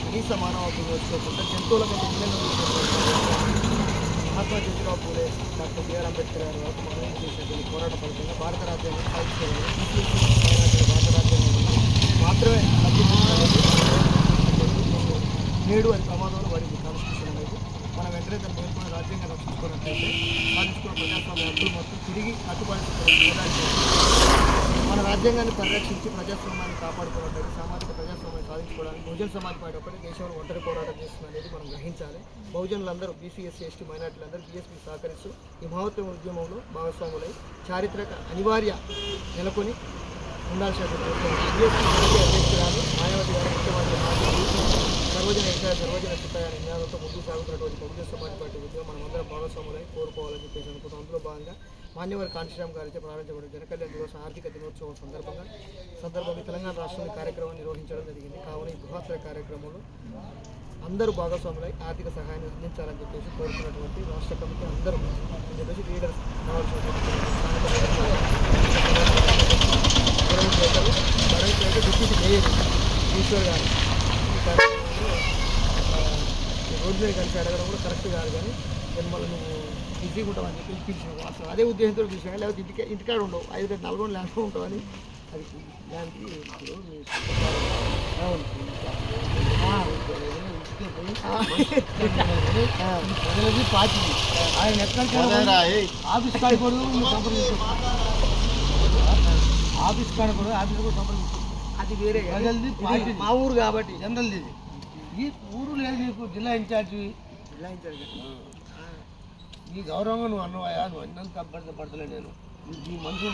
కనీస మానవ హక్కులు వచ్చేకుండా జంతువుల కంటే మహాత్మా జ్యోతిరావు పూలే, డాక్టర్ బిఆర్ అంబేద్కర్ గారు వరకు మనం చేసినటువంటి పోరాట ఫలితంగా భారత రాజ్యాంగం సాధించుకోవాలి. భారత రాజ్యాంగం మాత్రమే నేడు అది ప్రమాదంలో పడింది. కాన్స్టిట్యూషన్ అనేది మనం వెంటనే దాన్ని పేర్కొన్న రాజ్యాంగం రక్షించుకున్నట్లయితే సాధించుకున్న ప్రజాస్వామ్య హక్కులు మొత్తం తిరిగి కట్టుబడి మన రాజ్యాంగాన్ని పరిరక్షించి ప్రజాస్వామ్యాన్ని కాపాడుకున్నట్లయితే సామాజిక ప్రజాస్వామ్యం సాధించుకోవడానికి బహుజన సమాజ్ పార్టీ ఒకటి దేశంలో ఒంటరి పోరాటం చేస్తుంది అనేది మనం గ్రహించాలి. బహుజనులందరూ బీసీ ఎస్సీ ఎస్టీ మైనార్టీలందరూ బీఎస్పీ సహకరిస్తూ ఈ మహోత్తమ ఉద్యమంలో భాగస్వాములై చారిత్రక అనివార్య నెలకొని ఉండాల్సినటువంటి బీఎస్పీ అధ్యక్షురాలు మాయావతి గారు ముఖ్యమంత్రి సర్వజన హింస సర్వజన చిత్తగా నినాదంతో ముందుకు సాగుతున్నటువంటి బహుజన సమాజ్ పార్టీ ఉద్యమం మనమందరం భాగస్వాములై కోరుకోవాలని చెప్పేసి అనుకుంటాం. అందులో భాగంగా మాన్యవర్ కాంశీరామ్ గారిచే ప్రారంభించబడిన జనకళ్యాణ దివస్ ఆర్థిక దినోత్సవం సందర్భంగా తెలంగాణ రాష్ట్రంలో కార్యక్రమాన్ని నిర్వహించడం జరిగింది. కావున ఈ బృహత్తర కార్యక్రమంలో అందరూ భాగస్వాములై ఆర్థిక సహాయాన్ని అందించాలని చెప్పేసి కోరుకున్నటువంటి రాష్ట్ర కమిటీ అందరూ అని చెప్పేసి లీడర్స్ డిప్యూటీ మేయర్ ఈశ్వర్ గారు ఈ కార్యక్రమంలో రోడ్డు మీద కలిసి అడగడం కూడా కరెక్ట్ కాదు, కానీ మళ్ళీ నువ్వు బిజీగా ఉంటావని చెప్పి పిలిచినావు. అసలు అదే ఉద్దేశంతో పిలిచినా, లేకపోతే ఇంటికాడ ఉండవు 5 4 ల్యాండ్లో ఉంటావని. అది దానికి పార్టీ ఆయన ఎక్కడ ఆఫీస్ కాడకూడదు, ఆఫీస్ కాడకూడదు, ఆఫీస్ కూడా సంప్రదించు. అది వేరే పార్టీ మా ఊరు కాబట్టి జనరల్ ఇది. ఈ ఊరు లేదు నీకు జిల్లా ఇన్ఛార్జి ఈ గౌరవంగా నువ్వు అన్నవాయా, నువ్వు అన్నంత పడతలే నేను ఈ మనుషులు